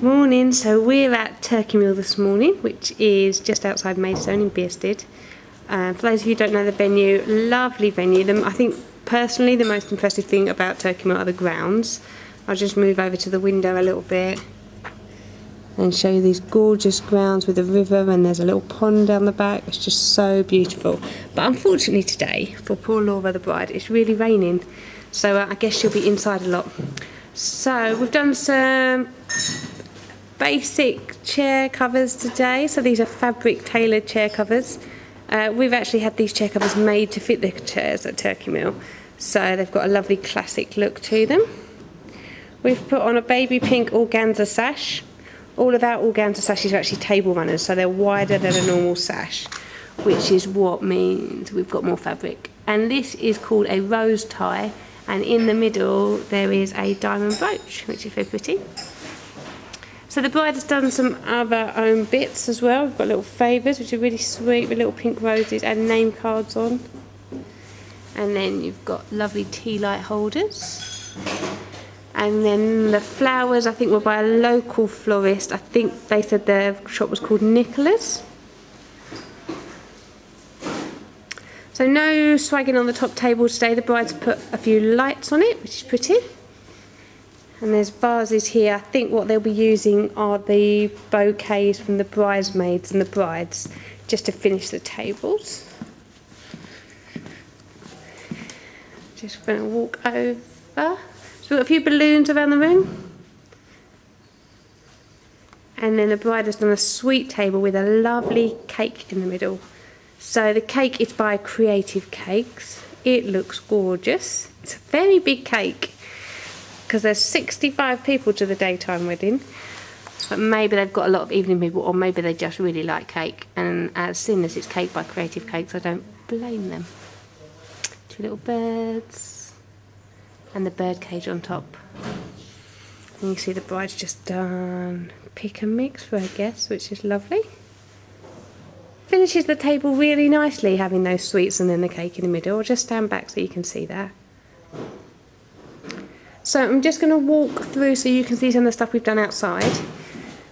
Morning, so we're at Turkey Mill this morning, which is just outside Maidstone in Bearsted. For those of you who don't know the venue, lovely venue. I think personally the most impressive thing about Turkey Mill are the grounds. I'll just move over to the window a little bit and show you these gorgeous grounds with a river, and there's a little pond down the back. It's just so beautiful. But unfortunately today, for poor Laura the bride, it's really raining, so I guess she'll be inside a lot. So we've done some basic chair covers today. So these are fabric tailored chair covers. We've actually had these chair covers made to fit the chairs at Turkey Mill, so they've got a lovely classic look to them. We've put on a baby pink organza sash. All of our organza sashes are actually table runners, so they're wider than a normal sash, which is what means we've got more fabric. And this is called a rose tie, and in the middle there is a diamond brooch, which is very pretty. So the bride has done some other own bits as well. We've got little favours, which are really sweet, with little pink roses and name cards on. And then you've got lovely tea light holders. And then the flowers, I think, were by a local florist. I think they said their shop was called Nicola's. So no swagging on the top table today. The bride's put a few lights on it, which is pretty. And there's vases here. I think what they'll be using are the bouquets from the bridesmaids and the brides, just to finish the tables. Just going to walk over. So we've got a few balloons around the room. And then the bride has done a sweet table with a lovely cake in the middle. So the cake is by Creative Cakes. It looks gorgeous. It's a very big cake, because there's 65 people to the daytime wedding, but maybe they've got a lot of evening people, or maybe they just really like cake, and as soon as it's cake by Creative Cakes, I don't blame them. Two little birds and the bird cage on top. And you see the bride's just done pick and mix for her guests, which is lovely. Finishes the table really nicely, having those sweets and then the cake in the middle. I'll just stand back so you can see that. So I'm just going to walk through so you can see some of the stuff we've done outside.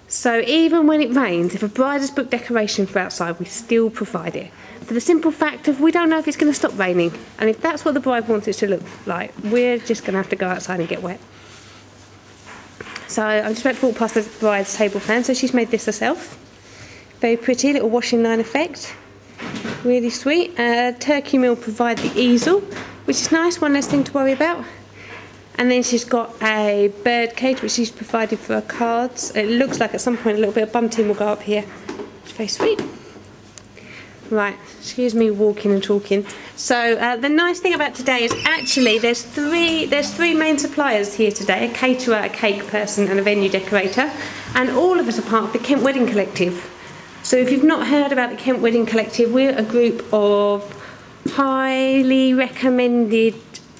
So even when it rains, if a bride has booked decoration for outside, we still provide it. For the simple fact of we don't know if it's going to stop raining. And if that's what the bride wants it to look like, we're just going to have to go outside and get wet. So I'm just about to walk past the bride's table fan. So she's made this herself. Very pretty, little washing line effect. Really sweet. Turkey Mill provide the easel, which is nice, one less thing to worry about. And then she's got a bird cage, which she's provided for her cards. It looks like at some point a little bit of bunting will go up here. It's very sweet. Right, excuse me walking and talking. So the nice thing about today is actually there's three main suppliers here today: a caterer, a cake person and a venue decorator. And all of us are part of the Kent Wedding Collective. So if you've not heard about the Kent Wedding Collective, we're a group of highly recommended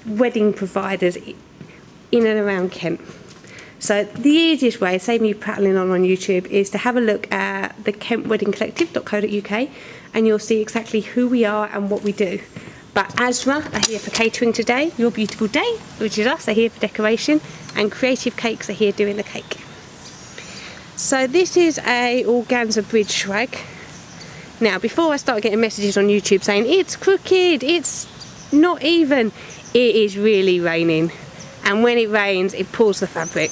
wedding providers in and around Kent. So the easiest way, save me prattling on YouTube, is to have a look at the kentweddingcollective.co.uk, and you'll see exactly who we are and what we do. But Asra are here for catering today, Your Beautiful Day, which is us, are here for decoration, and Creative Cakes are here doing the cake. So this is a organza bridge swag. Now before I start getting messages on YouTube saying it's crooked, it's not even, it is really raining. And when it rains, it pulls the fabric.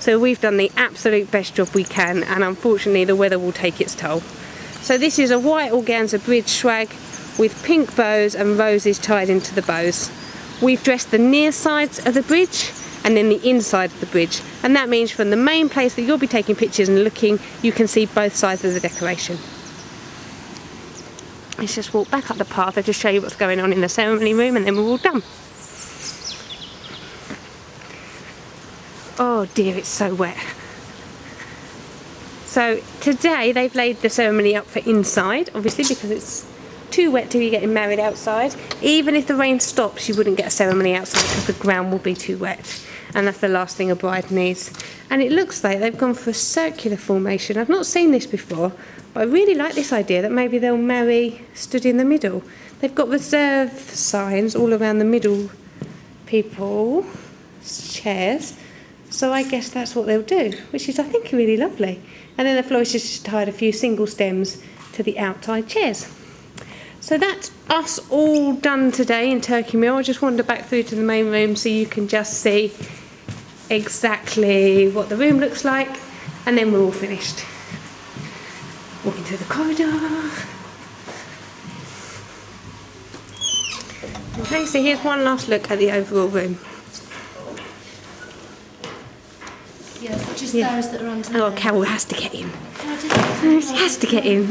So we've done the absolute best job we can, and unfortunately the weather will take its toll. So this is a white organza bridge swag with pink bows and roses tied into the bows. We've dressed the near sides of the bridge and then the inside of the bridge. And that means from the main place that you'll be taking pictures and looking, you can see both sides of the decoration. Let's just walk back up the path. I'll just show you what's going on in the ceremony room, and then we're all done. Oh dear, it's so wet. So today they've laid the ceremony up for inside, obviously, because it's too wet to be getting married outside. Even if the rain stops, you wouldn't get a ceremony outside because the ground will be too wet, and that's the last thing a bride needs. And it looks like they've gone for a circular formation. I've not seen this before, but I really like this idea that maybe they'll marry stood in the middle. They've got reserve signs all around the middle people's chairs, So I guess that's what they'll do, which is, I think, really lovely. And then the florist has just tied a few single stems to the outside chairs. So that's us all done today in Turkey Mill. I just wandered back through to the main room so you can just see exactly what the room looks like, and then we're all finished. Walking through the corridor. Okay, so here's one last look at the overall room. Yeah, just those that are under. Oh, Carol has to get in. Has to get in.